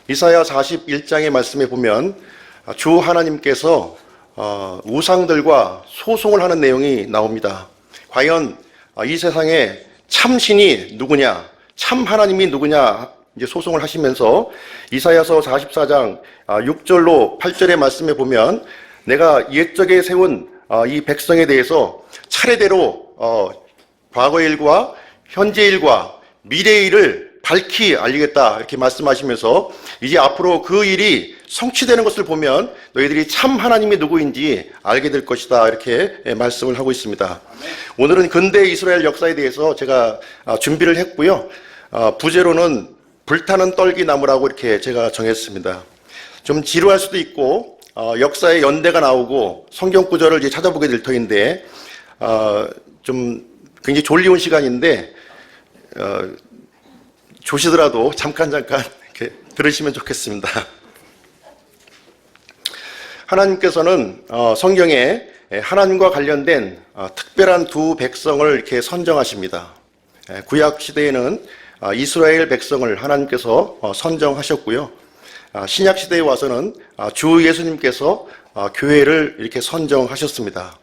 이사야 41장의 말씀에 보면 주 하나님께서 우상들과 소송을 하는 내용이 나옵니다. 과연 이 세상에 참신이 누구냐, 참 하나님이 누구냐 이제 소송을 하시면서 이사야서 44장 6절로 8절의 말씀에 보면 내가 옛적에 세운 이 백성에 대해서 차례대로 과거의 일과 현재 일과 미래의 일을 밝히 알리겠다 이렇게 말씀하시면서 이제 앞으로 그 일이 성취되는 것을 보면 너희들이 참 하나님이 누구인지 알게 될 것이다 이렇게 말씀을 하고 있습니다. 오늘은 근대 이스라엘 역사에 대해서 제가 준비를 했고요. 부제로는 불타는 떨기나무라고 이렇게 제가 정했습니다. 좀 지루할 수도 있고 역사의 연대가 나오고 성경 구절을 이제 찾아보게 될 터인데 좀 굉장히 졸리운 시간인데 조시더라도 잠깐 이렇게 들으시면 좋겠습니다. 하나님께서는 성경에 하나님과 관련된 특별한 두 백성을 이렇게 선정하십니다. 구약 시대에는 이스라엘 백성을 하나님께서 선정하셨고요. 신약 시대에 와서는 주 예수님께서 교회를 이렇게 선정하셨습니다.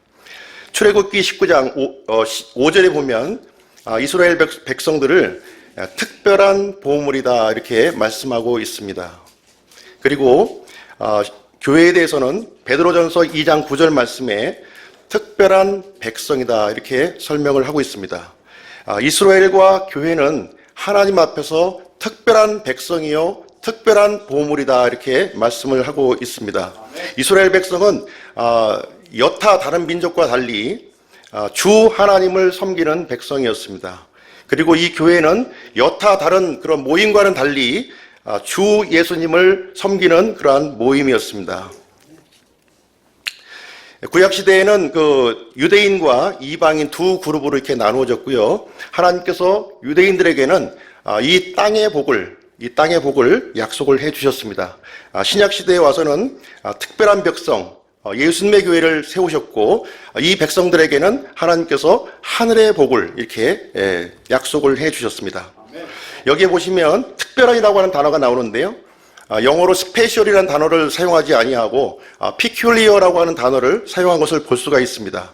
출애굽기 19장 5절에 보면 이스라엘 백성들을 특별한 보물이다 이렇게 말씀하고 있습니다. 그리고 교회에 대해서는 베드로전서 2장 9절 말씀에 특별한 백성이다 이렇게 설명을 하고 있습니다. 이스라엘과 교회는 하나님 앞에서 특별한 백성이요 특별한 보물이다 이렇게 말씀을 하고 있습니다. 이스라엘 백성은 여타 다른 민족과 달리 주 하나님을 섬기는 백성이었습니다. 그리고 이 교회는 여타 다른 그런 모임과는 달리 주 예수님을 섬기는 그러한 모임이었습니다. 구약시대에는 그 유대인과 이방인 두 그룹으로 이렇게 나누어졌고요. 하나님께서 유대인들에게는 이 땅의 복을 약속을 해 주셨습니다. 신약시대에 와서는 특별한 백성, 예수님의 교회를 세우셨고 이 백성들에게는 하나님께서 하늘의 복을 이렇게 약속을 해 주셨습니다. 여기에 보시면 특별한이라고 하는 단어가 나오는데요. 영어로 스페셜이라는 단어를 사용하지 아니하고 peculiar라고 하는 단어를 사용한 것을 볼 수가 있습니다.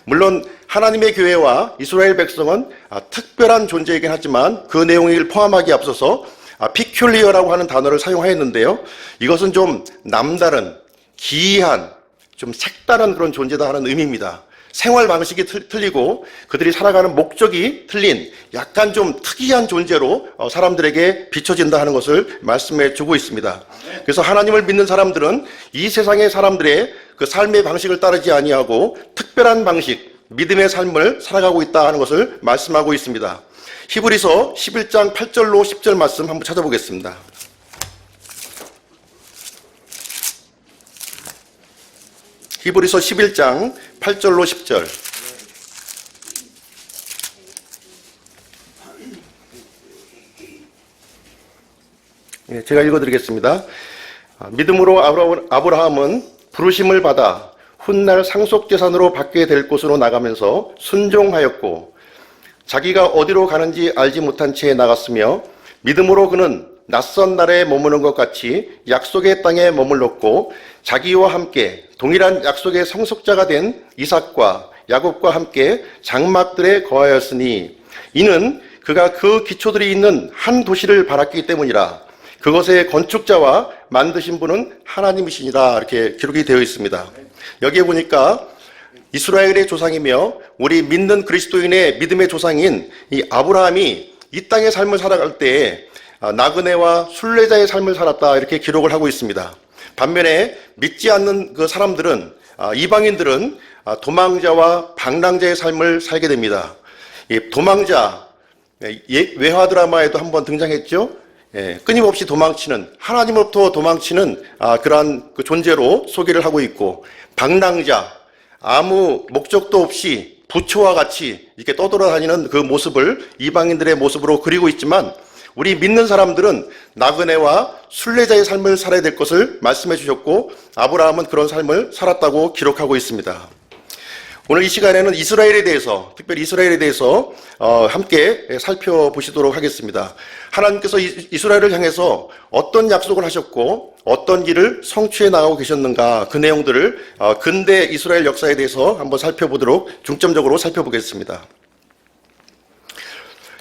물론 하나님의 교회와 이스라엘 백성은 특별한 존재이긴 하지만 그 내용을 포함하기 앞서서 peculiar라고 하는 단어를 사용하였는데요. 이것은 좀 남다른, 기이한, 좀 색다른 그런 존재다 하는 의미입니다. 생활 방식이 틀리고 그들이 살아가는 목적이 틀린 약간 좀 특이한 존재로 사람들에게 비춰진다 하는 것을 말씀해 주고 있습니다. 그래서 하나님을 믿는 사람들은 이 세상의 사람들의 그 삶의 방식을 따르지 아니하고 특별한 방식, 믿음의 삶을 살아가고 있다 하는 것을 말씀하고 있습니다. 히브리서 11장 8절로 10절 말씀 한번 찾아보겠습니다. 히브리서 11장 8절로 10절. 제가 읽어드리겠습니다. 믿음으로 아브라함은 부르심을 받아 훗날 상속재산으로 받게 될 곳으로 나가면서 순종하였고 자기가 어디로 가는지 알지 못한 채 나갔으며 믿음으로 그는 낯선 나라에 머무는 것 같이 약속의 땅에 머물렀고 자기와 함께 동일한 약속의 상속자가 된 이삭과 야곱과 함께 장막들에 거하였으니 이는 그가 그 기초들이 있는 한 도시를 바랐기 때문이라. 그것의 건축자와 만드신 분은 하나님이시니라. 이렇게 기록이 되어 있습니다. 여기에 보니까 이스라엘의 조상이며 우리 믿는 그리스도인의 믿음의 조상인 이 아브라함이 이 땅의 삶을 살아갈 때에 나그네와 순례자의 삶을 살았다 이렇게 기록을 하고 있습니다. 반면에 믿지 않는 그 사람들은 이방인들은 도망자와 방랑자의 삶을 살게 됩니다. 이 도망자 외화 드라마에도 한번 등장했죠. 끊임없이 도망치는 하나님으로부터 도망치는 그러한 그 존재로 소개를 하고 있고 방랑자 아무 목적도 없이 부초와 같이 이렇게 떠돌아다니는 그 모습을 이방인들의 모습으로 그리고 있지만 우리 믿는 사람들은 나그네와 순례자의 삶을 살아야 될 것을 말씀해 주셨고 아브라함은 그런 삶을 살았다고 기록하고 있습니다. 오늘 이 시간에는 이스라엘에 대해서, 특별히 이스라엘에 대해서 함께 살펴보시도록 하겠습니다. 하나님께서 이스라엘을 향해서 어떤 약속을 하셨고 어떤 길을 성취해 나가고 계셨는가, 그 내용들을 근대 이스라엘 역사에 대해서 한번 살펴보도록 중점적으로 살펴보겠습니다.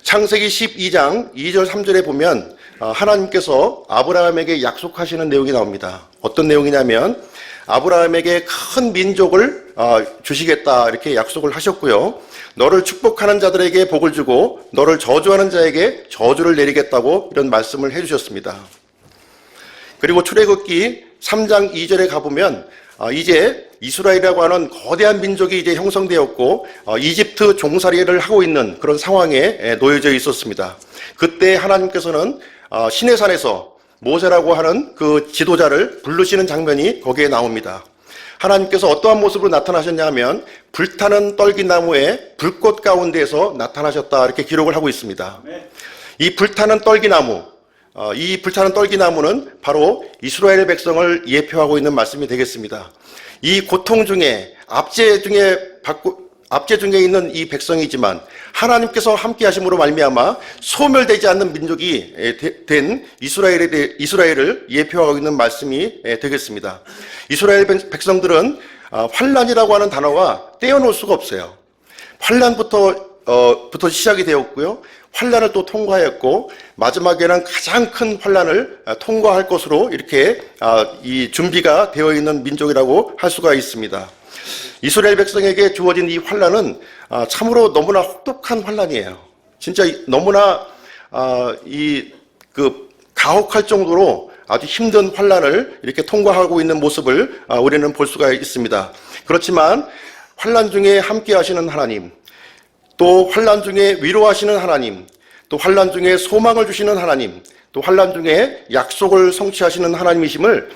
창세기 12장 2절 3절에 보면 하나님께서 아브라함에게 약속하시는 내용이 나옵니다. 어떤 내용이냐면 아브라함에게 큰 민족을 주시겠다 이렇게 약속을 하셨고요. 너를 축복하는 자들에게 복을 주고 너를 저주하는 자에게 저주를 내리겠다고 이런 말씀을 해주셨습니다. 그리고 출애굽기 3장 2절에 가보면 이제 이스라엘이라고 하는 거대한 민족이 이제 형성되었고 이집트 종살이를 하고 있는 그런 상황에 놓여져 있었습니다. 그때 하나님께서는 시내산에서 모세라고 하는 그 지도자를 부르시는 장면이 거기에 나옵니다. 하나님께서 어떠한 모습으로 나타나셨냐 하면 불타는 떨기나무에 불꽃 가운데에서 나타나셨다 이렇게 기록을 하고 있습니다. 이 불타는 떨기나무는 바로 이스라엘 백성을 예표하고 있는 말씀이 되겠습니다. 이 고통 중에 압제 중에 있는 이 백성이지만 하나님께서 함께 하심으로 말미암아 소멸되지 않는 민족이 된 이스라엘을 예표하고 있는 말씀이 되겠습니다. 이스라엘 백성들은 환란이라고 하는 단어와 떼어놓을 수가 없어요. 환란부터 시작이 되었고요. 환란을 또 통과했고 마지막에는 가장 큰 환란을 통과할 것으로 이렇게 이 준비가 되어 있는 민족이라고 할 수가 있습니다. 이스라엘 백성에게 주어진 이 환란은 참으로 너무나 혹독한 환란이에요. 진짜 너무나 가혹할 정도로 아주 힘든 환란을 이렇게 통과하고 있는 모습을 우리는 볼 수가 있습니다. 그렇지만 환란 중에 함께 하시는 하나님, 또 환란 중에 위로하시는 하나님, 또 환란 중에 소망을 주시는 하나님, 또 환란 중에 약속을 성취하시는 하나님이심을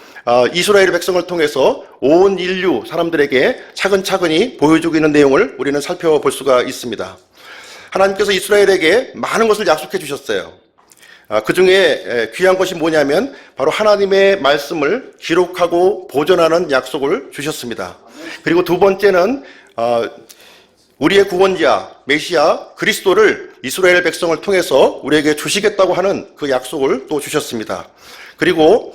이스라엘 백성을 통해서 온 인류 사람들에게 차근차근히 보여주고 있는 내용을 우리는 살펴볼 수가 있습니다. 하나님께서 이스라엘에게 많은 것을 약속해 주셨어요. 그 중에 귀한 것이 뭐냐면 바로 하나님의 말씀을 기록하고 보존하는 약속을 주셨습니다. 그리고 두 번째는 우리의 구원자 메시아 그리스도를 이스라엘 백성을 통해서 우리에게 주시겠다고 하는 그 약속을 또 주셨습니다. 그리고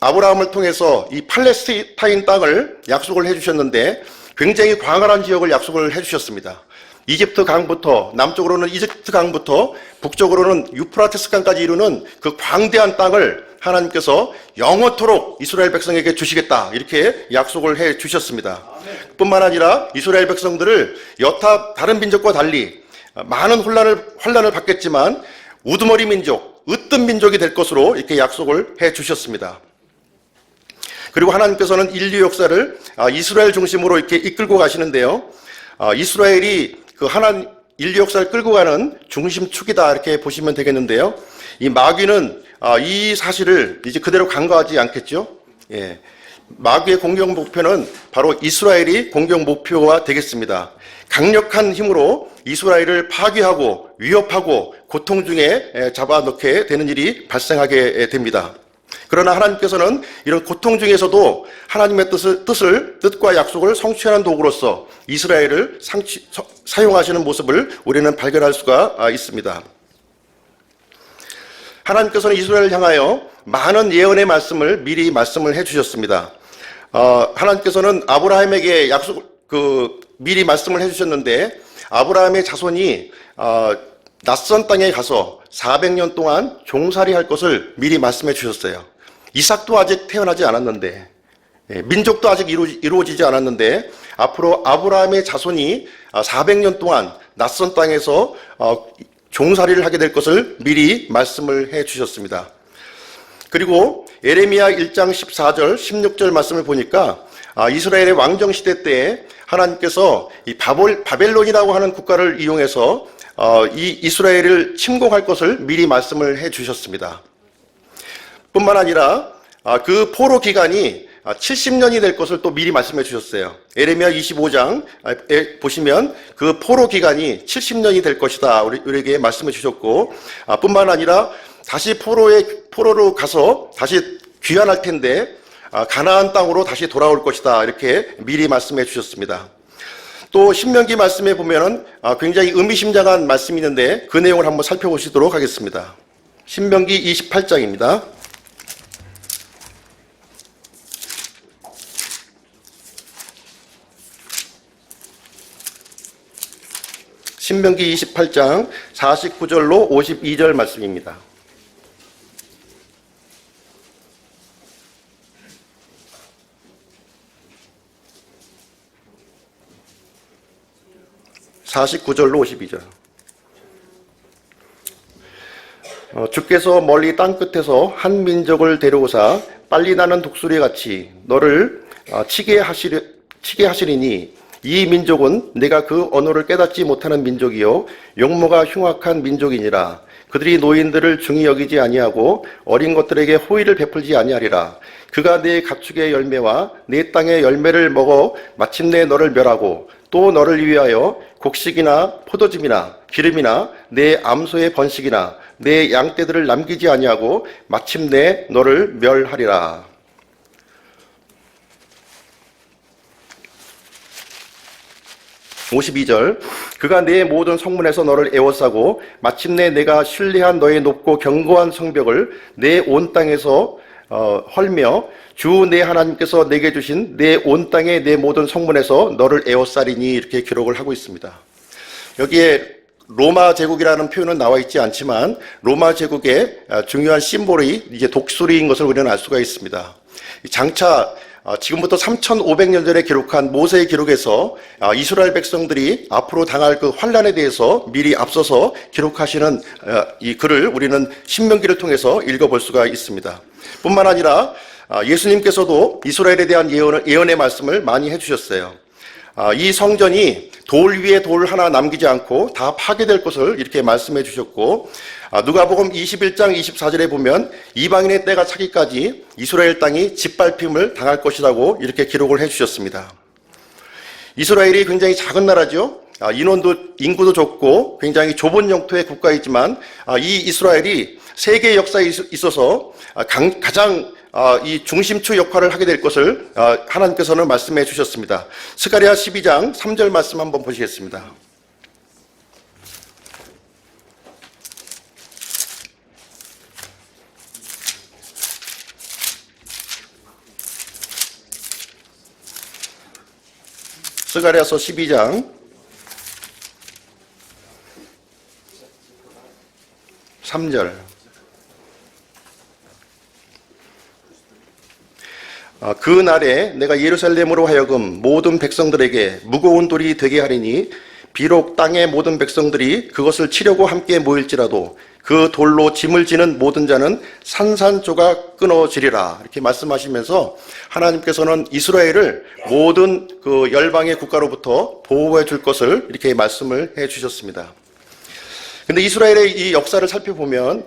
아브라함을 통해서 이 팔레스타인 땅을 약속을 해주셨는데 굉장히 광활한 지역을 약속을 해주셨습니다. 이집트 강부터 남쪽으로는 이집트 강부터 북쪽으로는 유프라테스 강까지 이루는 그 광대한 땅을 하나님께서 영원토록 이스라엘 백성에게 주시겠다 이렇게 약속을 해 주셨습니다. 뿐만 아니라 이스라엘 백성들을 여타 다른 민족과 달리 많은 환란을 받겠지만 우두머리 민족, 으뜸 민족이 될 것으로 이렇게 약속을 해 주셨습니다. 그리고 하나님께서는 인류 역사를 이스라엘 중심으로 이렇게 이끌고 가시는데요. 이스라엘이 인류 역사를 끌고 가는 중심축이다 이렇게 보시면 되겠는데요. 이 마귀는 이 사실을 이제 그대로 간과하지 않겠죠. 예. 마귀의 공격 목표는 바로 이스라엘이 공격 목표가 되겠습니다. 강력한 힘으로 이스라엘을 파괴하고 위협하고 고통 중에 잡아넣게 되는 일이 발생하게 됩니다. 그러나 하나님께서는 이런 고통 중에서도 하나님의 뜻과 약속을 성취하는 도구로서 이스라엘을 사용하시는 모습을 우리는 발견할 수가 있습니다. 하나님께서는 이스라엘을 향하여 많은 예언의 말씀을 미리 말씀을 해주셨습니다. 하나님께서는 아브라함에게 미리 말씀을 해주셨는데 아브라함의 자손이 낯선 땅에 가서 400년 동안 종살이 할 것을 미리 말씀해 주셨어요. 이삭도 아직 태어나지 않았는데, 민족도 아직 이루어지지 않았는데 앞으로 아브라함의 자손이 400년 동안 낯선 땅에서 종살이를 하게 될 것을 미리 말씀을 해 주셨습니다. 그리고 에레미야 1장 14절 16절 말씀을 보니까 이스라엘의 왕정 시대 때에 하나님께서 이 바벨론이라고 하는 국가를 이용해서 이 이스라엘을 침공할 것을 미리 말씀을 해 주셨습니다. 뿐만 아니라 그 포로 기간이 70년이 될 것을 또 미리 말씀해 주셨어요. 에레미야 25장에 보시면 그 포로 기간이 70년이 될 것이다 우리에게 말씀해 주셨고, 뿐만 아니라 다시 포로로 가서 다시 귀환할 텐데 가나안 땅으로 다시 돌아올 것이다 이렇게 미리 말씀해 주셨습니다. 또 신명기 말씀에 보면은 굉장히 의미심장한 말씀이 있는데 그 내용을 한번 살펴보시도록 하겠습니다. 신명기 28장입니다. 신명기 28장 49절로 52절 말씀입니다. (49절로 52절) 주께서 멀리 땅끝에서 한 민족을 데려오사 빨리 나는 독수리같이 너를 치게 하시리니 이 민족은 내가 그 언어를 깨닫지 못하는 민족이요 용모가 흉악한 민족이니라. 그들이 노인들을 중히 여기지 아니하고 어린 것들에게 호의를 베풀지 아니하리라. 그가 내 가축의 열매와 내 땅의 열매를 먹어 마침내 너를 멸하고 또 너를 위하여 곡식이나 포도즙이나 기름이나 내 암소의 번식이나 내 양떼들을 남기지 아니하고 마침내 너를 멸하리라. 52절 그가 내 모든 성문에서 너를 에워싸고 마침내 내가 신뢰한 너의 높고 견고한 성벽을 내 온 땅에서 헐며 주 내 하나님께서 내게 주신 내 온 땅의 내 모든 성문에서 너를 에워싸리니 이렇게 기록을 하고 있습니다. 여기에 로마 제국이라는 표현은 나와 있지 않지만 로마 제국의 중요한 심볼이 이제 독수리인 것을 우리는 알 수가 있습니다. 장차 지금부터 3,500년 전에 기록한 모세의 기록에서 이스라엘 백성들이 앞으로 당할 그 환난에 대해서 미리 앞서서 기록하시는 이 글을 우리는 신명기를 통해서 읽어볼 수가 있습니다. 뿐만 아니라 예수님께서도 이스라엘에 대한 예언의 말씀을 많이 해주셨어요. 이 성전이 돌 위에 돌 하나 남기지 않고 다 파괴될 것을 이렇게 말씀해 주셨고, 누가복음 21장 24절에 보면 이방인의 때가 차기까지 이스라엘 땅이 짓밟힘을 당할 것이라고 이렇게 기록을 해 주셨습니다. 이스라엘이 굉장히 작은 나라죠. 인구도 적고 굉장히 좁은 영토의 국가이지만 이 이스라엘이 세계 역사에 있어서 가장 이 중심축 역할을 하게 될 것을 하나님께서는 말씀해 주셨습니다. 스가랴 12장 3절 말씀 한번 보시겠습니다. 스가랴서 12장 3절 그 날에 내가 예루살렘으로 하여금 모든 백성들에게 무거운 돌이 되게 하리니 비록 땅의 모든 백성들이 그것을 치려고 함께 모일지라도 그 돌로 짐을 지는 모든 자는 산산조각 끊어지리라. 이렇게 말씀하시면서 하나님께서는 이스라엘을 모든 그 열방의 국가로부터 보호해 줄 것을 이렇게 말씀을 해 주셨습니다. 근데 이스라엘의 이 역사를 살펴보면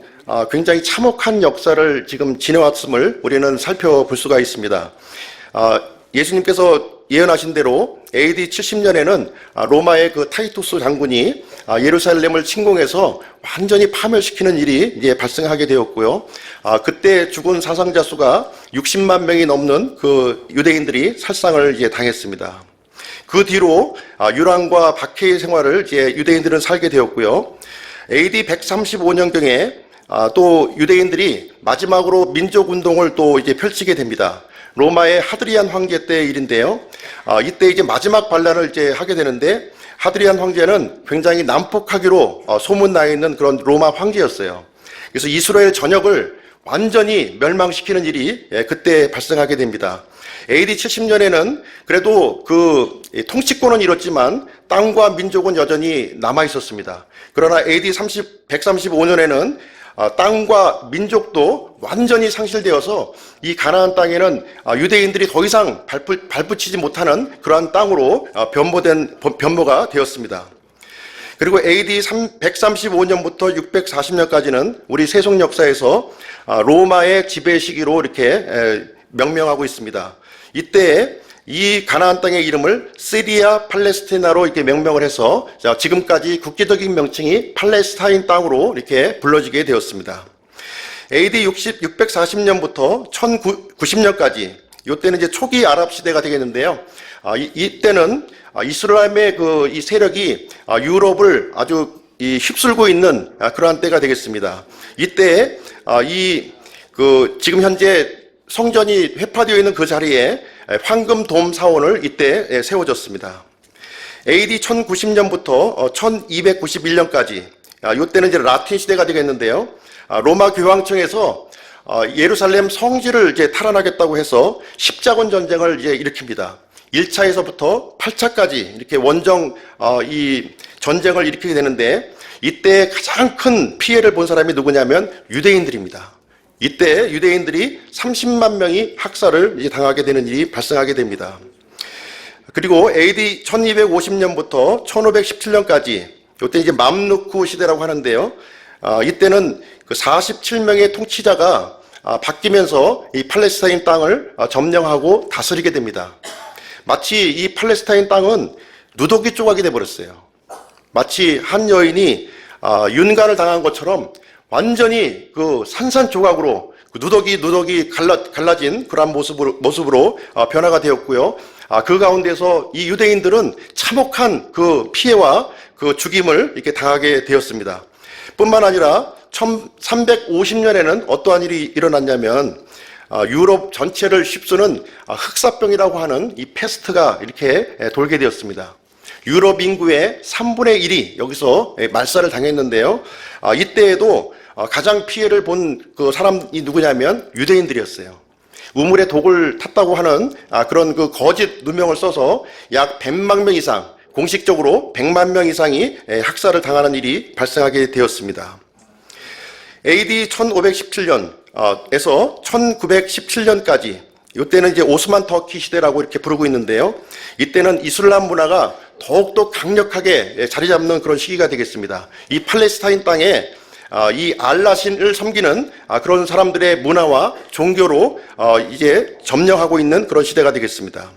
굉장히 참혹한 역사를 지금 지내왔음을 우리는 살펴볼 수가 있습니다. 예수님께서 예언하신 대로 AD 70년에는 로마의 그 타이투스 장군이 예루살렘을 침공해서 완전히 파멸시키는 일이 이제 발생하게 되었고요. 그때 죽은 사상자 수가 60만 명이 넘는 그 유대인들이 살상을 이제 당했습니다. 그 뒤로 유랑과 박해의 생활을 이제 유대인들은 살게 되었고요. AD 135년경에 또 유대인들이 마지막으로 민족운동을 또 이제 펼치게 됩니다. 로마의 하드리안 황제 때의 일인데요. 이때 이제 마지막 반란을 이제 하게 되는데 하드리안 황제는 굉장히 난폭하기로 소문나 있는 그런 로마 황제였어요. 그래서 이스라엘 전역을 완전히 멸망시키는 일이 그때 발생하게 됩니다. AD 70년에는 그래도 그 통치권은 잃었지만 땅과 민족은 여전히 남아 있었습니다. 그러나 AD 135년에는 땅과 민족도 완전히 상실되어서 이 가나안 땅에는 유대인들이 더 이상 발붙이지 못하는 그러한 땅으로 변모가 되었습니다. 그리고 AD 135년부터 640년까지는 우리 세속 역사에서 로마의 지배 시기로 이렇게 명명하고 있습니다. 이때 이 가나안 땅의 이름을 시리아 팔레스티나로 이렇게 명명을 해서 지금까지 국기적인 명칭이 팔레스타인 땅으로 이렇게 불러지게 되었습니다. AD 640년부터 1090년까지 이때는 이제 초기 아랍 시대가 되겠는데요. 이때는 이슬람의 이 세력이 유럽을 아주 휩쓸고 있는 그러한 때가 되겠습니다. 이때 지금 현재 성전이 회파되어 있는 그 자리에 황금돔 사원을 이때 세워졌습니다. AD 1090년부터 1291년까지 이때는 이제 라틴 시대가 되겠는데요. 로마 교황청에서 예루살렘 성지를 이제 탈환하겠다고 해서 십자군 전쟁을 이제 일으킵니다. 1차에서부터 8차까지 이렇게 원정 이 전쟁을 일으키게 되는데, 이때 가장 큰 피해를 본 사람이 누구냐면 유대인들입니다. 이때 유대인들이 30만 명이 학살을 이제 당하게 되는 일이 발생하게 됩니다. 그리고 AD 1250년부터 1517년까지 이때 이제 맘루크 시대라고 하는데요. 이때는 그 47명의 통치자가 바뀌면서 이 팔레스타인 땅을 점령하고 다스리게 됩니다. 마치 이 팔레스타인 땅은 누더기 조각이 돼버렸어요. 마치 한 여인이 윤관을 당한 것처럼 완전히 그 산산조각으로 누더기 갈라진 그러한 모습으로 변화가 되었고요. 그 가운데서 이 유대인들은 참혹한 그 피해와 그 죽임을 이렇게 당하게 되었습니다. 뿐만 아니라 1350년에는 어떠한 일이 일어났냐면, 유럽 전체를 휩쓰는 흑사병이라고 하는 이 페스트가 이렇게 돌게 되었습니다. 유럽 인구의 3분의 1이 여기서 말살을 당했는데요. 이때에도 가장 피해를 본 그 사람이 누구냐면 유대인들이었어요. 우물에 독을 탔다고 하는 그런 그 거짓 누명을 써서 약 100만 명 이상, 공식적으로 100만 명 이상이 학살을 당하는 일이 발생하게 되었습니다. AD 1517년에서 1917년까지, 이때는 이제 오스만 터키 시대라고 이렇게 부르고 있는데요. 이때는 이슬람 문화가 더욱더 강력하게 자리 잡는 그런 시기가 되겠습니다. 이 팔레스타인 땅에 이 알라신을 섬기는 그런 사람들의 문화와 종교로 이제 점령하고 있는 그런 시대가 되겠습니다.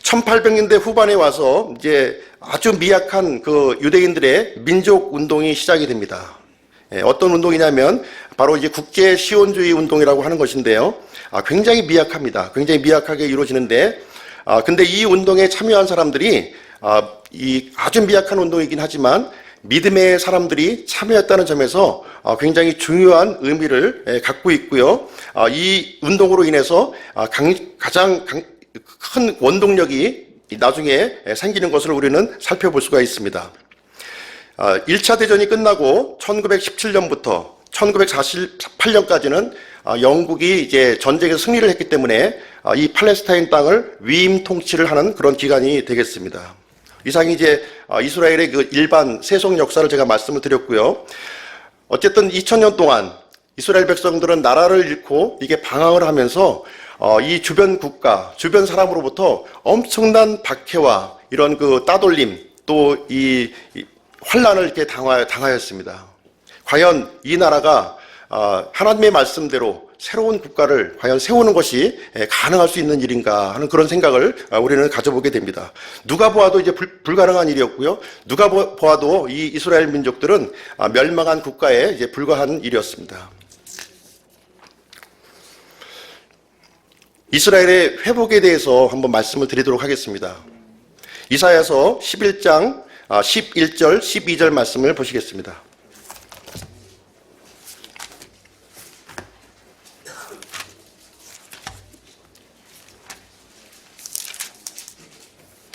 1800년대 후반에 와서 이제 아주 미약한 그 유대인들의 민족 운동이 시작이 됩니다. 어떤 운동이냐면 바로 이제 국제 시온주의 운동이라고 하는 것인데요. 굉장히 미약합니다. 굉장히 미약하게 이루어지는데, 근데 이 운동에 참여한 사람들이 이 아주 미약한 운동이긴 하지만 믿음의 사람들이 참여했다는 점에서 굉장히 중요한 의미를 갖고 있고요. 이 운동으로 인해서 가장 큰 원동력이 나중에 생기는 것을 우리는 살펴볼 수가 있습니다. 1차 대전이 끝나고 1917년부터 1948년까지는 영국이 이제 전쟁에서 승리를 했기 때문에 이 팔레스타인 땅을 위임 통치를 하는 그런 기간이 되겠습니다. 이상이 이제 이스라엘의 그 일반 세속 역사를 제가 말씀을 드렸고요. 어쨌든 2000년 동안 이스라엘 백성들은 나라를 잃고 이게 방황을 하면서 이 주변 국가, 주변 사람으로부터 엄청난 박해와 이런 그 따돌림, 또 이 환란을 이렇게 당하였습니다. 과연 이 나라가 하나님의 말씀대로 새로운 국가를 과연 세우는 것이 가능할 수 있는 일인가 하는 그런 생각을 우리는 가져보게 됩니다. 누가 보아도 이제 불가능한 일이었고요. 누가 보아도 이 이스라엘 민족들은 멸망한 국가에 이제 불과한 일이었습니다. 이스라엘의 회복에 대해서 한번 말씀을 드리도록 하겠습니다. 이사야서 11장 11절, 12절 말씀을 보시겠습니다.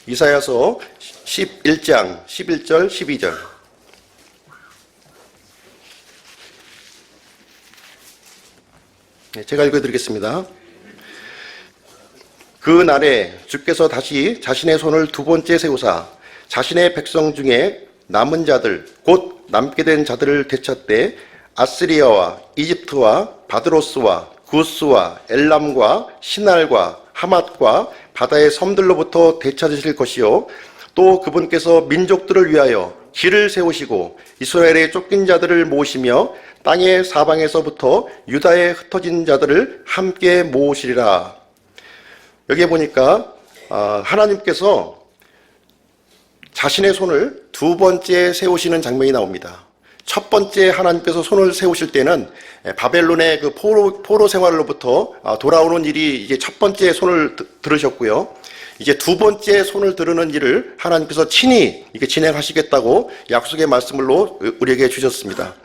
이사야서 11장 11절, 12절. 제가 읽어드리겠습니다. 그 날에 주께서 다시 자신의 손을 두 번째 세우사 자신의 백성 중에 남은 자들 곧 남게 된 자들을 되찾되 아스리아와 이집트와 바드로스와 구스와 엘람과 시날과 하맛과 바다의 섬들로부터 되찾으실 것이요 또 그분께서 민족들을 위하여 길을 세우시고 이스라엘의 쫓긴 자들을 모으시며 땅의 사방에서부터 유다에 흩어진 자들을 함께 모으시리라. 여기에 보니까 하나님께서 자신의 손을 두 번째 세우시는 장면이 나옵니다. 첫 번째 하나님께서 손을 세우실 때는 바벨론의 그 포로 생활로부터 돌아오는 일이 이제 첫 번째 손을 들으셨고요. 이제 두 번째 손을 들으는 일을 하나님께서 친히 이렇게 진행하시겠다고 약속의 말씀으로 우리에게 주셨습니다.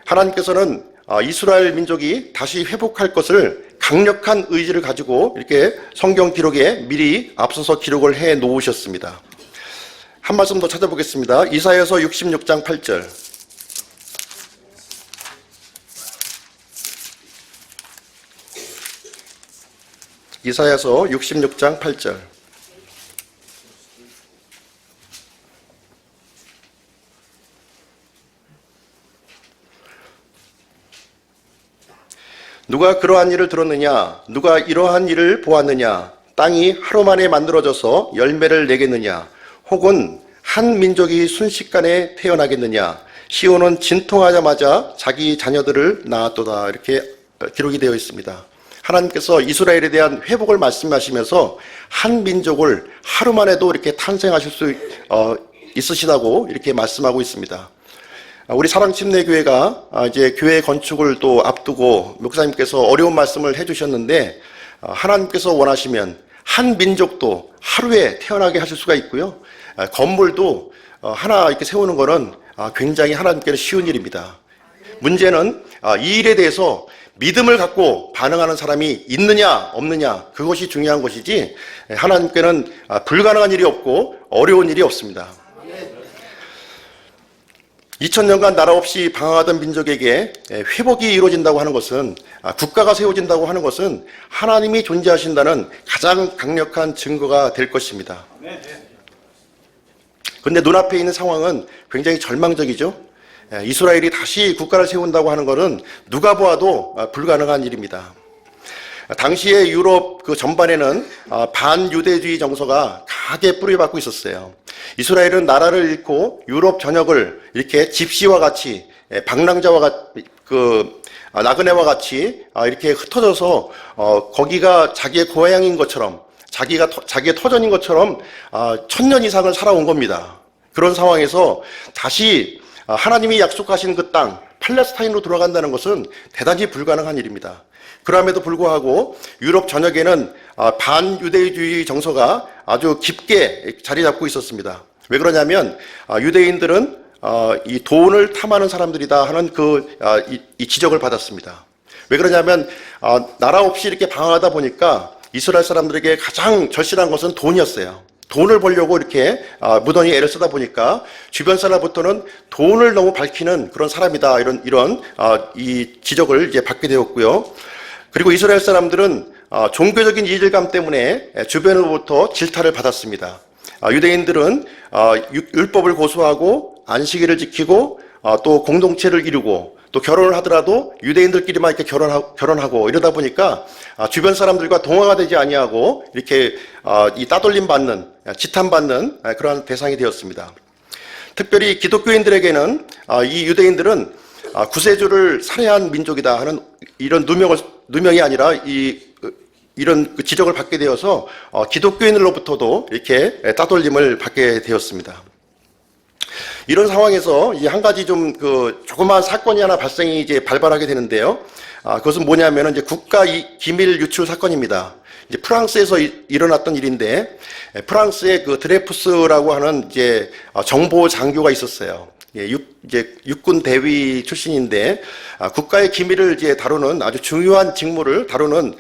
하나님께서는 이스라엘 민족이 다시 회복할 것을 강력한 의지를 가지고 이렇게 성경 기록에 미리 앞서서 기록을 해 놓으셨습니다. 한 말씀 더 찾아보겠습니다. 이사야서 66장 8절. 이사야서 66장 8절. 누가 그러한 일을 들었느냐? 누가 이러한 일을 보았느냐? 땅이 하루 만에 만들어져서 열매를 내겠느냐? 혹은 한 민족이 순식간에 태어나겠느냐? 시온은 진통하자마자 자기 자녀들을 낳았도다. 이렇게 기록이 되어 있습니다. 하나님께서 이스라엘에 대한 회복을 말씀하시면서 한 민족을 하루 만에도 이렇게 탄생하실 수 있으시다고 이렇게 말씀하고 있습니다. 우리 사랑침례교회가 이제 교회 건축을 또 앞두고 목사님께서 어려운 말씀을 해주셨는데, 하나님께서 원하시면 한 민족도 하루에 태어나게 하실 수가 있고요. 건물도 하나 이렇게 세우는 거는 굉장히 하나님께는 쉬운 일입니다. 문제는 이 일에 대해서 믿음을 갖고 반응하는 사람이 있느냐 없느냐, 그것이 중요한 것이지 하나님께는 불가능한 일이 없고 어려운 일이 없습니다. 2000년간 나라 없이 방황하던 민족에게 회복이 이루어진다고 하는 것은, 국가가 세워진다고 하는 것은 하나님이 존재하신다는 가장 강력한 증거가 될 것입니다. 그런데 눈앞에 있는 상황은 굉장히 절망적이죠. 이스라엘이 다시 국가를 세운다고 하는 것은 누가 보아도 불가능한 일입니다. 당시의 유럽 그 전반에는 반유대주의 정서가 강하게 뿌리박고 있었어요. 이스라엘은 나라를 잃고 유럽 전역을 이렇게 집시와 같이, 방랑자와 나그네와 같이 이렇게 흩어져서 거기가 자기의 고향인 것처럼, 자기의 터전인 것처럼 1000년 이상을 살아온 겁니다. 그런 상황에서 다시 하나님이 약속하신 그 땅 팔레스타인으로 돌아간다는 것은 대단히 불가능한 일입니다. 그럼에도 불구하고 유럽 전역에는 반유대주의 정서가 아주 깊게 자리 잡고 있었습니다. 왜 그러냐면 유대인들은 이 돈을 탐하는 사람들이다 하는 이 지적을 받았습니다. 왜 그러냐면 나라 없이 이렇게 방황하다 보니까 이스라엘 사람들에게 가장 절실한 것은 돈이었어요. 돈을 벌려고 이렇게 무던히 애를 쓰다 보니까 주변 사람부터는 돈을 너무 밝히는 그런 사람이다, 이런 이 지적을 이제 받게 되었고요. 그리고 이스라엘 사람들은 종교적인 이질감 때문에 주변으로부터 질타를 받았습니다. 유대인들은 율법을 고수하고 안식일을 지키고 또 공동체를 이루고 또 결혼을 하더라도 유대인들끼리만 이렇게 결혼하고 이러다 보니까 주변 사람들과 동화가 되지 아니하고 이렇게 이 따돌림 받는, 지탄 받는 그러한 대상이 되었습니다. 특별히 기독교인들에게는 이 유대인들은 구세주를 살해한 민족이다 하는 이런 누명이 아니라 이런 지적을 받게 되어서 기독교인들로부터도 이렇게 따돌림을 받게 되었습니다. 이런 상황에서 한 가지 조그마한 사건이 하나 발생이 이제 발발하게 되는데요. 그것은 뭐냐면은 이제 국가 기밀 유출 사건입니다. 이제 프랑스에서 일어났던 일인데, 프랑스의 그 드레푸스라고 하는 이제 정보 장교가 있었어요. 이제 육군 대위 출신인데, 국가의 기밀을 이제 다루는 아주 중요한 직무를 다루는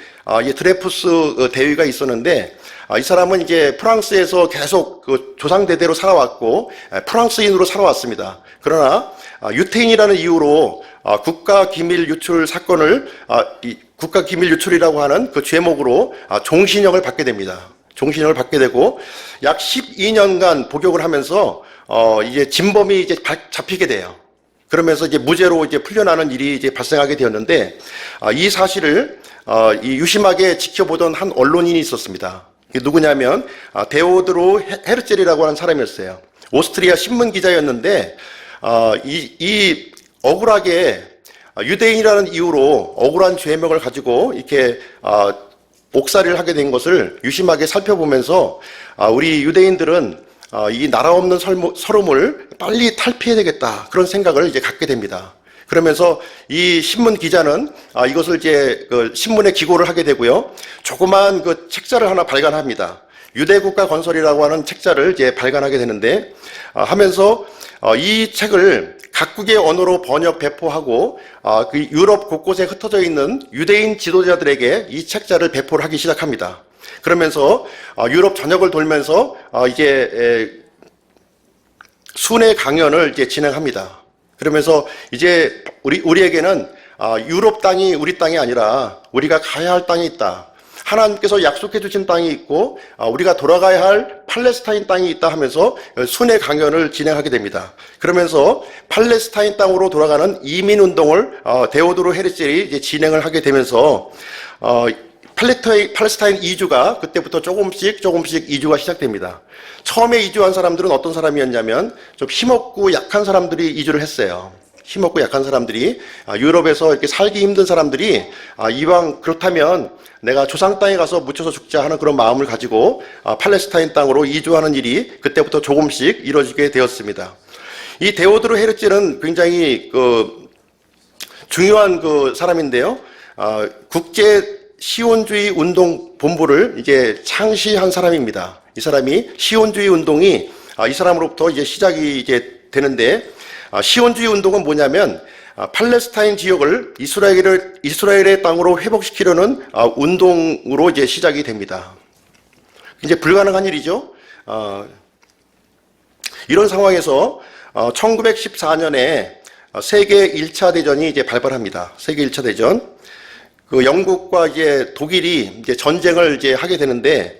이 드레푸스 대위가 있었는데, 이 사람은 이제 프랑스에서 계속 그 조상대대로 살아왔고 프랑스인으로 살아왔습니다. 그러나 유태인이라는 이유로 국가 기밀 유출 사건을 국가 기밀 유출이라고 하는 그 죄목으로 종신형을 받게 됩니다. 종신형을 받게 되고 약 12년간 복역을 하면서 이제 진범이 이제 잡히게 돼요. 그러면서 이제 무죄로 이제 풀려나는 일이 이제 발생하게 되었는데, 이 사실을 이 유심하게 지켜보던 한 언론인이 있었습니다. 이게 누구냐면 데오드로 헤르젤이라고 하는 사람이었어요. 오스트리아 신문 기자였는데 이 억울하게 유대인이라는 이유로 억울한 죄명을 가지고 이렇게 옥살이를 하게 된 것을 유심하게 살펴보면서 우리 유대인들은 이 나라 없는 서름을 빨리 탈피해야 되겠다, 그런 생각을 이제 갖게 됩니다. 그러면서 이 신문 기자는 이것을 이제 그 신문에 기고를 하게 되고요. 조그만 그 책자를 하나 발간합니다. 유대국가 건설이라고 하는 책자를 이제 발간하게 되는데, 하면서 이 책을 각국의 언어로 번역 배포하고 그 유럽 곳곳에 흩어져 있는 유대인 지도자들에게 이 책자를 배포를 하기 시작합니다. 그러면서 유럽 전역을 돌면서 이제 순회 강연을 이제 진행합니다. 그러면서 이제 우리에게는 유럽 땅이 우리 땅이 아니라 우리가 가야 할 땅이 있다. 하나님께서 약속해 주신 땅이 있고 우리가 돌아가야 할 팔레스타인 땅이 있다 하면서 순회 강연을 진행하게 됩니다. 그러면서 팔레스타인 땅으로 돌아가는 이민 운동을 데오도르 헤르젤이 이제 진행을 하게 되면서 팔레스타인 이주가 그때부터 조금씩 이주가 시작됩니다. 처음에 이주한 사람들은 어떤 사람이었냐면 좀 힘없고 약한 사람들이 이주를 했어요. 힘없고 약한 사람들이 유럽에서 이렇게 살기 힘든 사람들이 이왕 그렇다면 내가 조상 땅에 가서 묻혀서 죽자 하는 그런 마음을 가지고 팔레스타인 땅으로 이주하는 일이 그때부터 조금씩 이루어지게 되었습니다. 이 데오도르 헤르젤은 굉장히 중요한 사람인데요. 국제 시온주의 운동 본부를 이제 창시한 사람입니다. 이 사람이 시온주의 운동이 이 사람으로부터 이제 시작이 이제 되는데, 시온주의 운동은 뭐냐면 팔레스타인 지역을 이스라엘의 땅으로 회복시키려는 운동으로 이제 시작이 됩니다. 이제 불가능한 일이죠. 이런 상황에서 1914년에 세계 1차 대전이 이제 발발합니다. 세계 1차 대전. 그 영국과 이제 독일이 이제 전쟁을 이제 하게 되는데,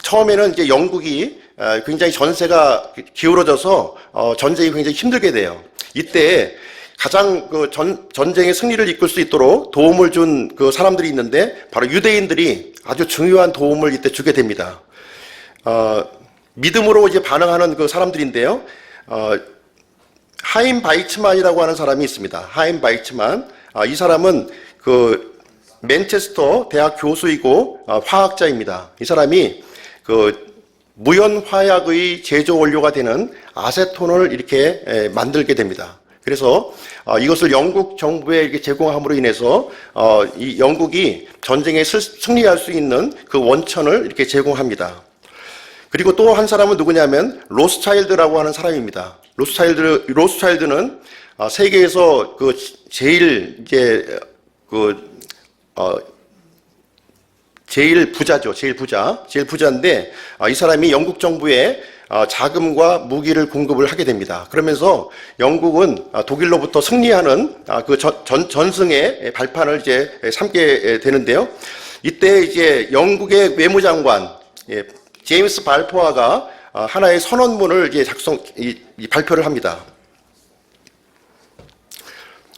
처음에는 이제 영국이 굉장히 전세가 기울어져서 전쟁이 굉장히 힘들게 돼요. 이때 가장 전쟁의 승리를 이끌 수 있도록 도움을 준 그 사람들이 있는데, 바로 유대인들이 아주 중요한 도움을 이때 주게 됩니다. 믿음으로 이제 반응하는 그 사람들인데요. 하임 바이츠만이라고 하는 사람이 있습니다. 하임 바이츠만. 이 사람은 그 맨체스터 대학 교수이고 화학자입니다. 이 사람이 그 무연화약의 제조 원료가 되는 아세톤을 이렇게 만들게 됩니다. 그래서 이것을 영국 정부에 이렇게 제공함으로 인해서 이 영국이 전쟁에 승리할 수 있는 그 원천을 이렇게 제공합니다. 그리고 또 한 사람은 누구냐면 로스차일드라고 하는 사람입니다. 로스차일드는 세계에서 그 제일 이제 제일 부자죠. 제일 부자인데, 이 사람이 영국 정부에 자금과 무기를 공급을 하게 됩니다. 그러면서 영국은 독일로부터 승리하는 그 전승의 발판을 이제 삼게 되는데요. 이때 이제 영국의 외무장관 제임스 발포어가 하나의 선언문을 이제 발표를 합니다.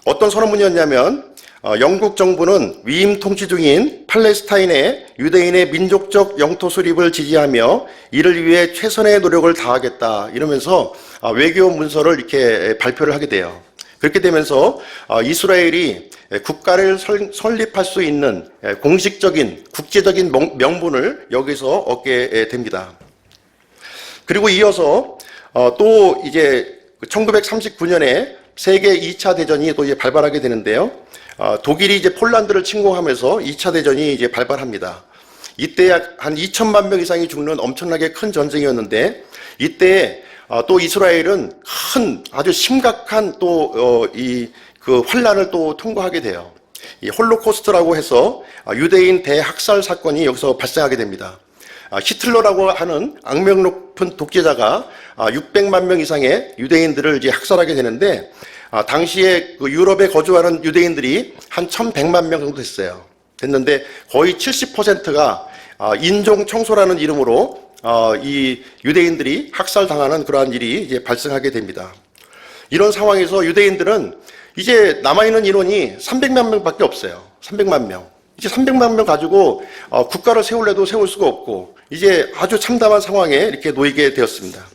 어떤 선언문이었냐면, 영국 정부는 위임 통치 중인 팔레스타인의 유대인의 민족적 영토 수립을 지지하며 이를 위해 최선의 노력을 다하겠다, 이러면서 외교 문서를 이렇게 발표를 하게 돼요. 그렇게 되면서 이스라엘이 국가를 설립할 수 있는 공식적인 국제적인 명분을 여기서 얻게 됩니다. 그리고 이어서 또 이제 1939년에 세계 2차 대전이 또 이제 발발하게 되는데요. 독일이 이제 폴란드를 침공하면서 2차 대전이 이제 발발합니다. 이때 약 한 2천만 명 이상이 죽는 엄청나게 큰 전쟁이었는데, 이때 또 이스라엘은 아주 심각한 또 그 환란을 또 통과하게 돼요. 이 홀로코스트라고 해서 유대인 대학살 사건이 여기서 발생하게 됩니다. 히틀러라고 하는 악명 높은 독재자가 600만 명 이상의 유대인들을 이제 학살하게 되는데, 당시에 그 유럽에 거주하는 유대인들이 한 1100만 명 정도 됐는데 거의 70%가 인종 청소라는 이름으로 이 유대인들이 학살당하는 그러한 일이 이제 발생하게 됩니다. 이런 상황에서 유대인들은 이제 남아있는 인원이 300만 명밖에 없어요. 300만 명. 이제 300만 명 가지고 국가를 세울래도 세울 수가 없고, 이제 아주 참담한 상황에 이렇게 놓이게 되었습니다.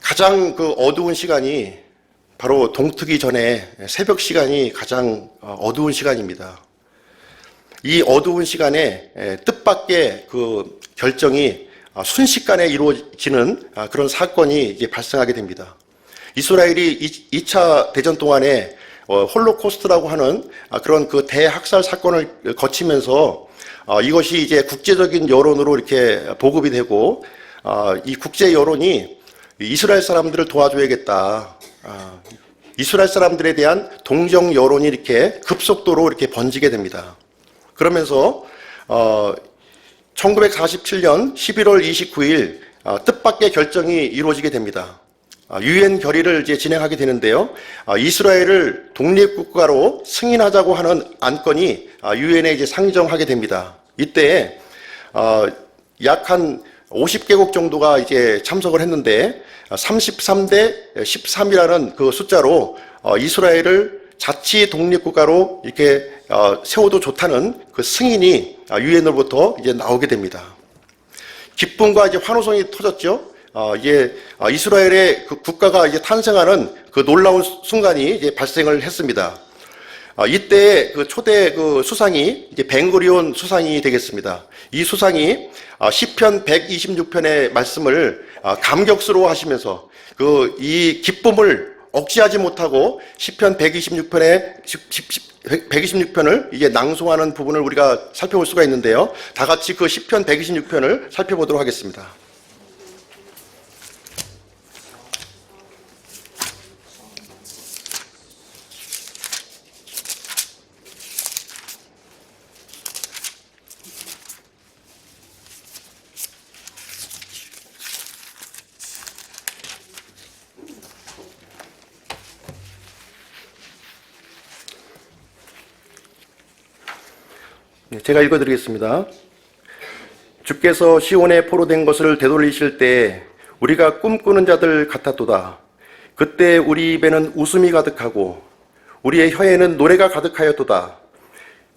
가장 그 어두운 시간이 바로 동트기 전에 새벽 시간이 가장 어두운 시간입니다. 이 어두운 시간에 뜻밖의 그 결정이 순식간에 이루어지는 그런 사건이 이제 발생하게 됩니다. 이스라엘이 2차 대전 동안에 홀로코스트라고 하는 그런 그 대학살 사건을 거치면서 이것이 이제 국제적인 여론으로 이렇게 보급이 되고 이 국제 여론이 이스라엘 사람들을 도와줘야겠다. 이스라엘 사람들에 대한 동정 여론이 이렇게 급속도로 이렇게 번지게 됩니다. 그러면서 1947년 11월 29일 뜻밖의 결정이 이루어지게 됩니다. 유엔 결의를 이제 진행하게 되는데요. 이스라엘을 독립국가로 승인하자고 하는 안건이 유엔에 이제 상정하게 됩니다. 이때 약 한 50개국 정도가 이제 참석을 했는데 33대 13이라는 그 숫자로 이스라엘을 자치 독립국가로 이렇게 세워도 좋다는 그 승인이 유엔으로부터 이제 나오게 됩니다. 기쁨과 이제 환호성이 터졌죠. 이게 이스라엘의 그 국가가 이제 탄생하는 그 놀라운 순간이 이제 발생을 했습니다. 이때 그 초대 그 수상이 이제 벤구리온 수상이 되겠습니다. 이 수상이 시편 126편의 말씀을 감격스러워 하시면서 그 이 기쁨을 억제하지 못하고 시편 126편을 이제 낭송하는 부분을 우리가 살펴볼 수가 있는데요. 다 같이 그 시편 126편을 살펴보도록 하겠습니다. 제가 읽어드리겠습니다. 주께서 시온에 포로된 것을 되돌리실 때 우리가 꿈꾸는 자들 같았도다. 그때 우리 입에는 웃음이 가득하고 우리의 혀에는 노래가 가득하였도다.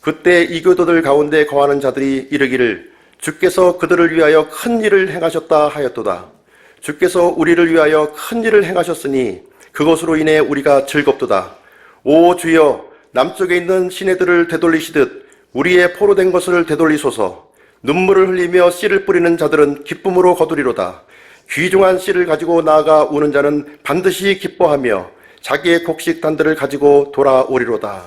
그때 이교도들 가운데 거하는 자들이 이르기를 주께서 그들을 위하여 큰 일을 행하셨다 하였도다. 주께서 우리를 위하여 큰 일을 행하셨으니 그것으로 인해 우리가 즐겁도다. 오 주여, 남쪽에 있는 시내들을 되돌리시듯 우리의 포로된 것을 되돌리소서. 눈물을 흘리며 씨를 뿌리는 자들은 기쁨으로 거두리로다. 귀중한 씨를 가지고 나아가 우는 자는 반드시 기뻐하며 자기의 곡식단들을 가지고 돌아오리로다.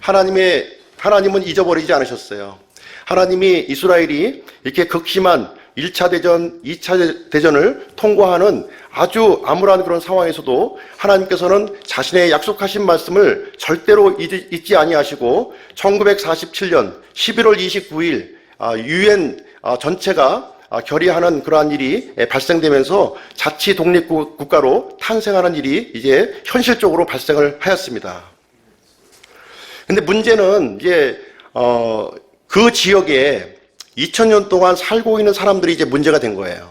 하나님은 잊어버리지 않으셨어요. 하나님이 이스라엘이 이렇게 극심한 1차 대전, 2차 대전을 통과하는 아주 암울한 그런 상황에서도 하나님께서는 자신의 약속하신 말씀을 절대로 잊지 아니하시고 1947년 11월 29일 유엔 전체가 결의하는 그러한 일이 발생되면서 자치 독립국가로 탄생하는 일이 이제 현실적으로 발생을 하였습니다. 근데 문제는 이제 그 지역에 2000년 동안 살고 있는 사람들이 이제 문제가 된 거예요.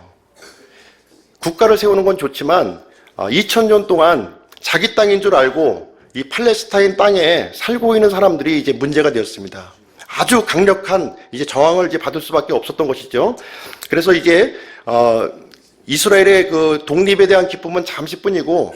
국가를 세우는 건 좋지만 2000년 동안 자기 땅인 줄 알고 이 팔레스타인 땅에 살고 있는 사람들이 이제 문제가 되었습니다. 아주 강력한 이제 저항을 이제 받을 수밖에 없었던 것이죠. 그래서 이제 이스라엘의 그 독립에 대한 기쁨은 잠시뿐이고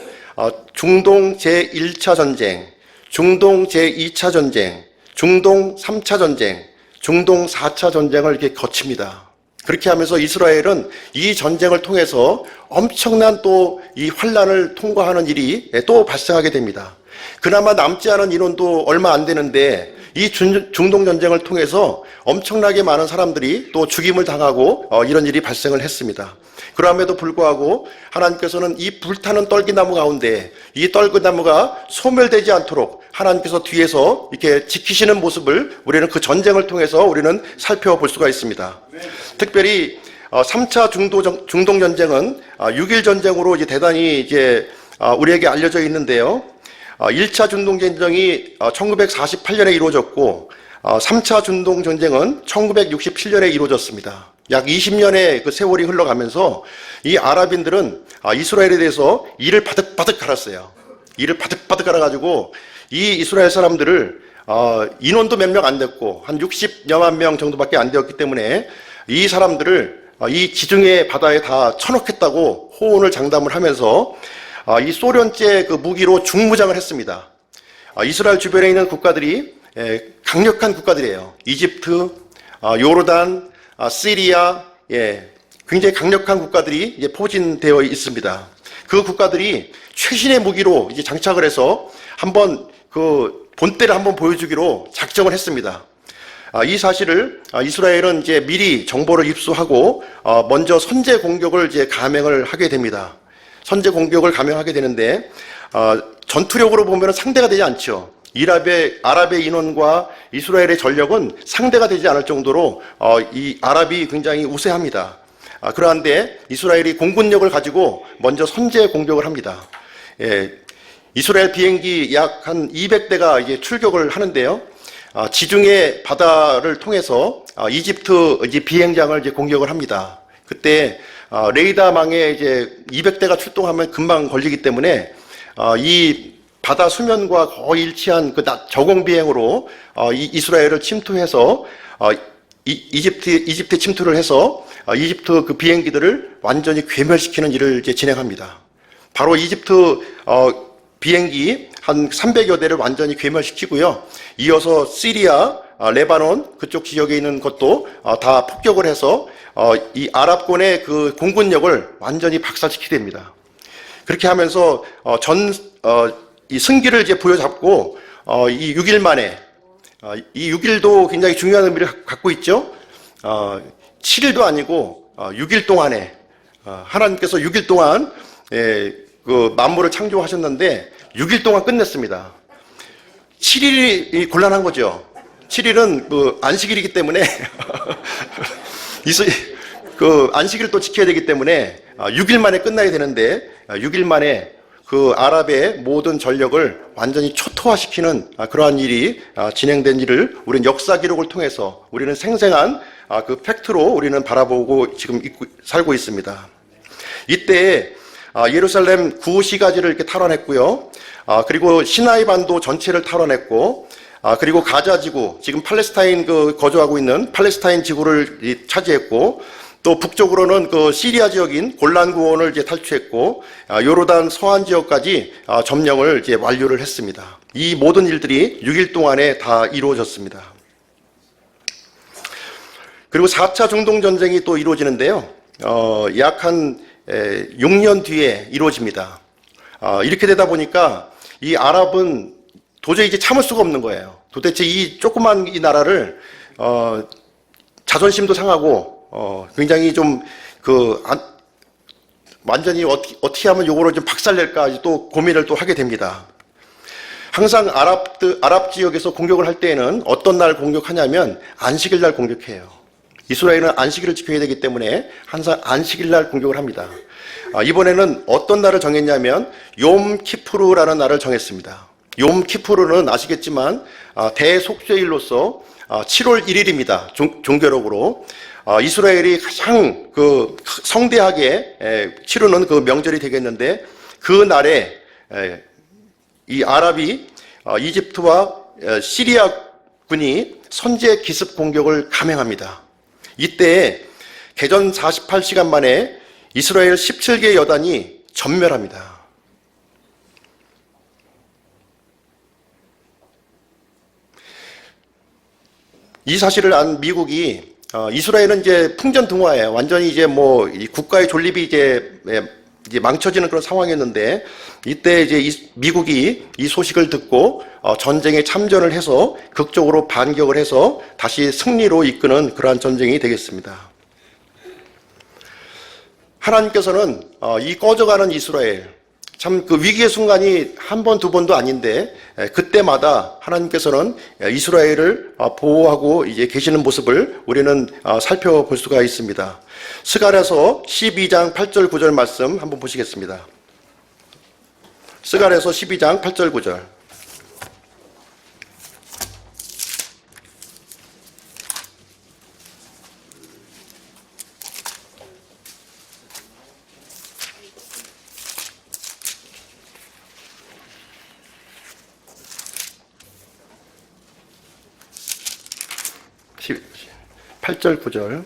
중동 제1차 전쟁, 중동 제2차 전쟁, 중동 3차 전쟁, 중동 4차 전쟁을 이렇게 거칩니다. 그렇게 하면서 이스라엘은 이 전쟁을 통해서 엄청난 또 이 환란을 통과하는 일이 또 발생하게 됩니다. 그나마 남지 않은 인원도 얼마 안 되는데 이 중동 전쟁을 통해서 엄청나게 많은 사람들이 또 죽임을 당하고 이런 일이 발생을 했습니다. 그럼에도 불구하고 하나님께서는 이 불타는 떨기나무 가운데 이 떨기나무가 소멸되지 않도록 하나님께서 뒤에서 이렇게 지키시는 모습을 우리는 그 전쟁을 통해서 우리는 살펴볼 수가 있습니다. 특별히 3차 중동 전쟁은 6.1 전쟁으로 이제 대단히 이제 우리에게 알려져 있는데요. 1차 중동 전쟁이 1948년에 이루어졌고 3차 중동 전쟁은 1967년에 이루어졌습니다. 약 20년의 그 세월이 흘러가면서 이 아랍인들은 이스라엘에 대해서 이를 바득바득 갈았어요. 이를 바득바득 갈아가지고 이 이스라엘 사람들을 인원도 몇 명 안 됐고 한 60여만 명 정도밖에 안 되었기 때문에 이 사람들을 이 지중해 바다에 다 쳐넣겠다고 호언을 장담을 하면서 이 소련제 그 무기로 중무장을 했습니다. 이스라엘 주변에 있는 국가들이 강력한 국가들이에요. 이집트, 요르단, 시리아, 굉장히 강력한 국가들이 이제 포진되어 있습니다. 그 국가들이 최신의 무기로 이제 장착을 해서 한번 그 본때를 한번 보여주기로 작정을 했습니다. 이 사실을 이스라엘은 이제 미리 정보를 입수하고 먼저 선제 공격을 이제 감행을 하게 됩니다. 선제 공격을 감행하게 되는데 전투력으로 보면 상대가 되지 않죠. 아랍의 인원과 이스라엘의 전력은 상대가 되지 않을 정도로 이 아랍이 굉장히 우세합니다. 그런데 이스라엘이 공군력을 가지고 먼저 선제 공격을 합니다. 이스라엘 비행기 약 한 200대가 이제 출격을 하는데요. 지중해 바다를 통해서 이집트 이제 비행장을 이제 공격을 합니다. 그때 레이더망에 이제 200대가 출동하면 금방 걸리기 때문에 이 바다 수면과 거의 일치한 그 저공 비행으로 이스라엘을 침투해서 이집트에 침투를 해서 이집트 그 비행기들을 완전히 괴멸시키는 일을 이제 진행합니다. 바로 이집트 비행기 한 300여 대를 완전히 괴멸시키고요. 이어서 시리아, 레바논 그쪽 지역에 있는 것도 다 폭격을 해서 이 아랍권의 그 공군력을 완전히 박살시키게 됩니다. 그렇게 하면서 이 승기를 이제 부여잡고 이 6일 만에 이 6일도 굉장히 중요한 의미를 갖고 있죠. 7일도 아니고 6일 동안에 하나님께서 6일 동안 그 만물을 창조하셨는데 6일 동안 끝냈습니다. 7일이 곤란한 거죠. 7일은 그 안식일이기 때문에 그 안식일을 또 지켜야 되기 때문에 6일 만에 끝나야 되는데 6일 만에 그 아랍의 모든 전력을 완전히 초토화시키는 그러한 일이 진행된 일을 우리는 역사 기록을 통해서 우리는 생생한 그 팩트로 우리는 바라보고 지금 살고 있습니다. 이때 예루살렘 구시가지를 이렇게 탈환했고요. 그리고 시나이 반도 전체를 탈환했고, 그리고 가자 지구, 지금 팔레스타인 거주하고 있는 팔레스타인 지구를 차지했고, 또 북쪽으로는 그 시리아 지역인 골란 고원을 이제 탈취했고, 요르단 서안 지역까지 점령을 이제 완료를 했습니다. 이 모든 일들이 6일 동안에 다 이루어졌습니다. 그리고 4차 중동 전쟁이 또 이루어지는데요. 약 한 6년 뒤에 이루어집니다. 이렇게 되다 보니까 이 아랍은 도저히 이제 참을 수가 없는 거예요. 도대체 이 조그만 이 나라를 자존심도 상하고 굉장히 좀 완전히 어떻게 하면 요거를 좀 박살낼까 또 고민을 또 하게 됩니다. 항상 아랍 지역에서 공격을 할 때에는 어떤 날 공격하냐면 안식일 날 공격해요. 이스라엘은 안식일을 지켜야 되기 때문에 항상 안식일 날 공격을 합니다. 이번에는 어떤 날을 정했냐면 욤 키푸르라는 날을 정했습니다. 욤 키푸르는 아시겠지만 대속죄일로서 7월 1일입니다. 종교력으로 이스라엘이 가장 그 성대하게 치르는 그 명절이 되겠는데 그 날에 이 아랍이 이집트와 시리아 군이 선제 기습 공격을 감행합니다. 이때 개전 48시간 만에 이스라엘 17개 여단이 전멸합니다. 이 사실을 안 미국이 이스라엘은 이제 풍전등화예요. 완전히 이제 뭐 국가의 존립이 이제 망쳐지는 그런 상황이었는데 이때 이제 미국이 이 소식을 듣고 전쟁에 참전을 해서 극적으로 반격을 해서 다시 승리로 이끄는 그러한 전쟁이 되겠습니다. 하나님께서는 이 꺼져가는 이스라엘, 참 그 위기의 순간이 한 번, 두 번도 아닌데 그때마다 하나님께서는 이스라엘을 보호하고 이제 계시는 모습을 우리는 살펴볼 수가 있습니다. 스가랴서 12장 8절 9절 말씀 한번 보시겠습니다. 스가랴서 12장 8절 9절. 팔절 9절.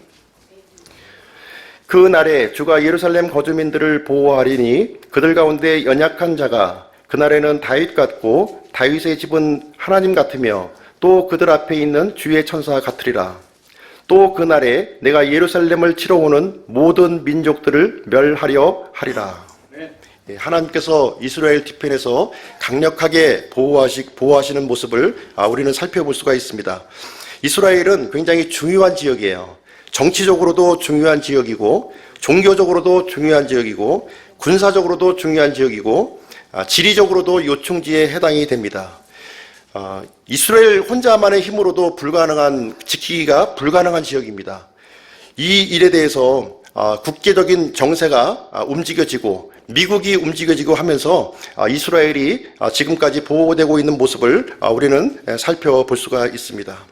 그 날에 주가 예루살렘 거주민들을 보호하리니 그들 가운데 연약한 자가 그날에는 다윗 같고 다윗의 집은 하나님 같으며 또 그들 앞에 있는 주의 천사 같으리라. 또 그날에 내가 예루살렘을 치러 오는 모든 민족들을 멸하려 하리라. 하나님께서 이스라엘 뒤편에서 강력하게 보호하시는 모습을 우리는 살펴볼 수가 있습니다. 이스라엘은 굉장히 중요한 지역이에요. 정치적으로도 중요한 지역이고, 종교적으로도 중요한 지역이고, 군사적으로도 중요한 지역이고, 지리적으로도 요충지에 해당이 됩니다. 이스라엘 혼자만의 힘으로도 지키기가 불가능한 지역입니다. 이 일에 대해서 국제적인 정세가 움직여지고 미국이 움직여지고 하면서 이스라엘이 지금까지 보호되고 있는 모습을 우리는 살펴볼 수가 있습니다.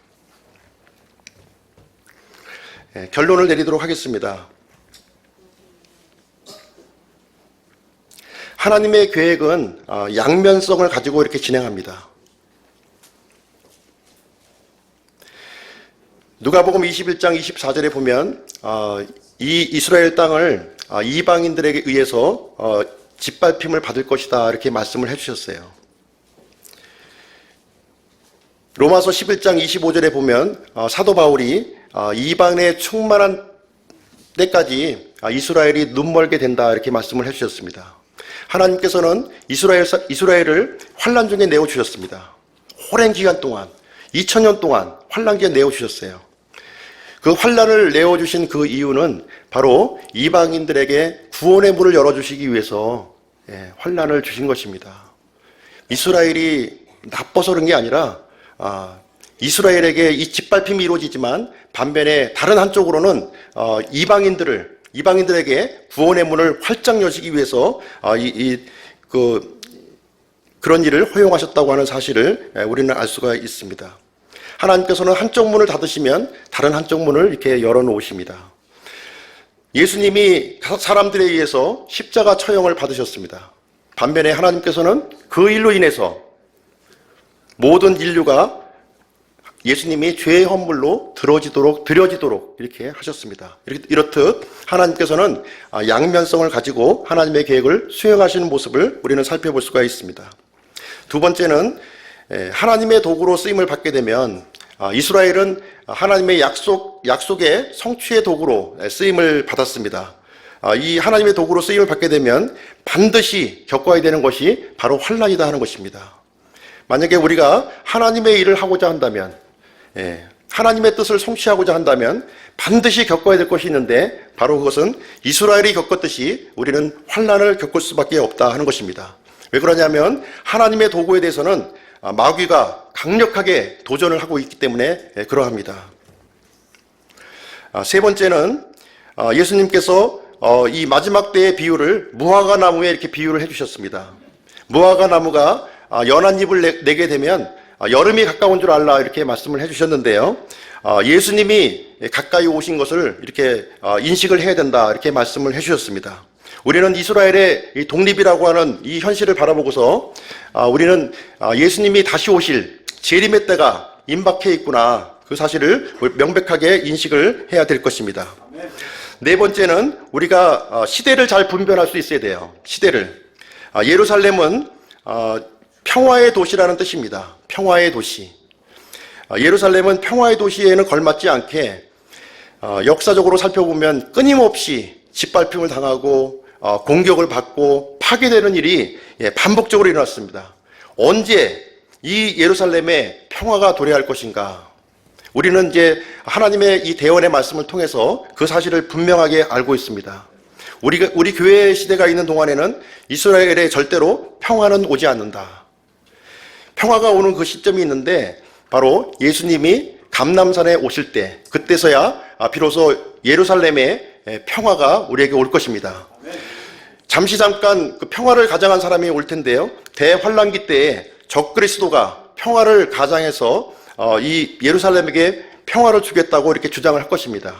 결론을 내리도록 하겠습니다. 하나님의 계획은 양면성을 가지고 이렇게 진행합니다. 누가복음 21장 24절에 보면 이 이스라엘 땅을 이방인들에게 의해서 짓밟힘을 받을 것이다 이렇게 말씀을 해주셨어요. 로마서 11장 25절에 보면 사도 바울이 이방에 충만한 때까지 이스라엘이 눈멀게 된다 이렇게 말씀을 해주셨습니다. 하나님께서는 이스라엘을 환난 중에 내어주셨습니다. 오랜 기간 동안 2000년 동안 환난 중에 내어주셨어요. 그 환난을 내어주신 그 이유는 바로 이방인들에게 구원의 문을 열어주시기 위해서 환난을 주신 것입니다. 이스라엘이 나빠서 그런 게 아니라 이스라엘에게 이 짓밟힘이 이루어지지만 반면에 다른 한쪽으로는 이방인들에게 구원의 문을 활짝 여시기 위해서 그런 일을 허용하셨다고 하는 사실을 우리는 알 수가 있습니다. 하나님께서는 한쪽 문을 닫으시면 다른 한쪽 문을 이렇게 열어놓으십니다. 예수님이 사람들에 의해서 십자가 처형을 받으셨습니다. 반면에 하나님께서는 그 일로 인해서 모든 인류가 예수님이 죄의 헌물로 드려지도록 이렇게 하셨습니다. 이렇듯 하나님께서는 양면성을 가지고 하나님의 계획을 수행하시는 모습을 우리는 살펴볼 수가 있습니다. 두 번째는 하나님의 도구로 쓰임을 받게 되면 이스라엘은 하나님의 약속의 성취의 도구로 쓰임을 받았습니다. 이 하나님의 도구로 쓰임을 받게 되면 반드시 겪어야 되는 것이 바로 환난이다 하는 것입니다. 만약에 우리가 하나님의 일을 하고자 한다면, 하나님의 뜻을 성취하고자 한다면 반드시 겪어야 될 것이 있는데 바로 그것은 이스라엘이 겪었듯이 우리는 환난을 겪을 수밖에 없다 하는 것입니다. 왜 그러냐면 하나님의 도구에 대해서는 마귀가 강력하게 도전을 하고 있기 때문에 그러합니다. 세 번째는 예수님께서 이 마지막 때의 비유를 무화과 나무에 이렇게 비유를 해주셨습니다. 무화과 나무가 연한 잎을 내게 되면 여름이 가까운 줄 알라 이렇게 말씀을 해주셨는데요. 예수님이 가까이 오신 것을 이렇게 인식을 해야 된다 이렇게 말씀을 해주셨습니다. 우리는 이스라엘의 이 독립이라고 하는 이 현실을 바라보고서 우리는 예수님이 다시 오실 재림의 때가 임박해 있구나 그 사실을 명백하게 인식을 해야 될 것입니다. 네 번째는 우리가 시대를 잘 분별할 수 있어야 돼요. 시대를. 예루살렘은 평화의 도시라는 뜻입니다. 평화의 도시. 예루살렘은 평화의 도시에는 걸맞지 않게 역사적으로 살펴보면 끊임없이 짓밟힘을 당하고 공격을 받고 파괴되는 일이 반복적으로 일어났습니다. 언제 이 예루살렘에 평화가 도래할 것인가? 우리는 이제 하나님의 이 대언의 말씀을 통해서 그 사실을 분명하게 알고 있습니다. 우리 교회 시대가 있는 동안에는 이스라엘에 절대로 평화는 오지 않는다. 평화가 오는 그 시점이 있는데 바로 예수님이 감람산에 오실 때 그때서야 비로소 예루살렘에 평화가 우리에게 올 것입니다. 잠깐 그 평화를 가장한 사람이 올 텐데요. 대환란기 때에 적그리스도가 평화를 가장해서 이 예루살렘에게 평화를 주겠다고 이렇게 주장을 할 것입니다.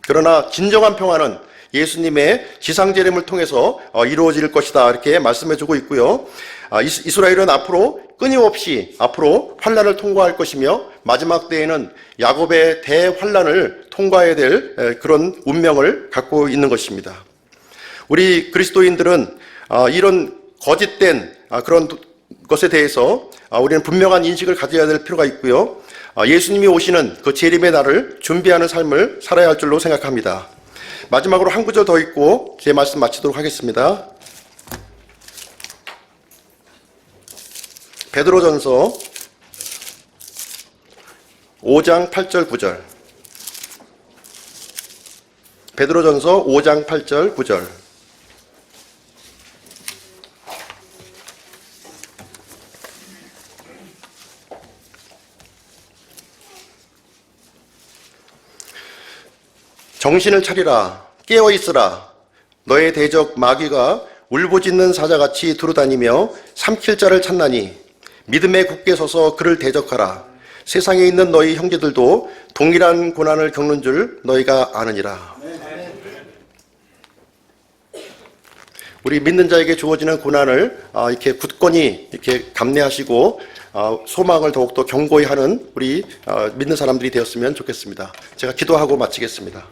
그러나 진정한 평화는 예수님의 지상재림을 통해서 이루어질 것이다 이렇게 말씀해주고 있고요. 이스라엘은 앞으로 끊임없이 앞으로 환란을 통과할 것이며 마지막 때에는 야곱의 대환란을 통과해야 될 그런 운명을 갖고 있는 것입니다. 우리 그리스도인들은 이런 거짓된 그런 것에 대해서 우리는 분명한 인식을 가져야 될 필요가 있고요. 예수님이 오시는 그 재림의 날을 준비하는 삶을 살아야 할 줄로 생각합니다. 마지막으로 한 구절 더 읽고 제 말씀 마치도록 하겠습니다. 베드로전서 5장 8절 9절. 베드로전서 5장 8절 9절. 정신을 차리라, 깨어 있으라. 너의 대적 마귀가 울부짖는 사자같이 두루다니며 삼킬 자를 찾나니 믿음에 굳게 서서 그를 대적하라. 세상에 있는 너희 형제들도 동일한 고난을 겪는 줄 너희가 아느니라. 우리 믿는 자에게 주어지는 고난을 이렇게 굳건히 이렇게 감내하시고 소망을 더욱더 견고히 하는 우리 믿는 사람들이 되었으면 좋겠습니다. 제가 기도하고 마치겠습니다.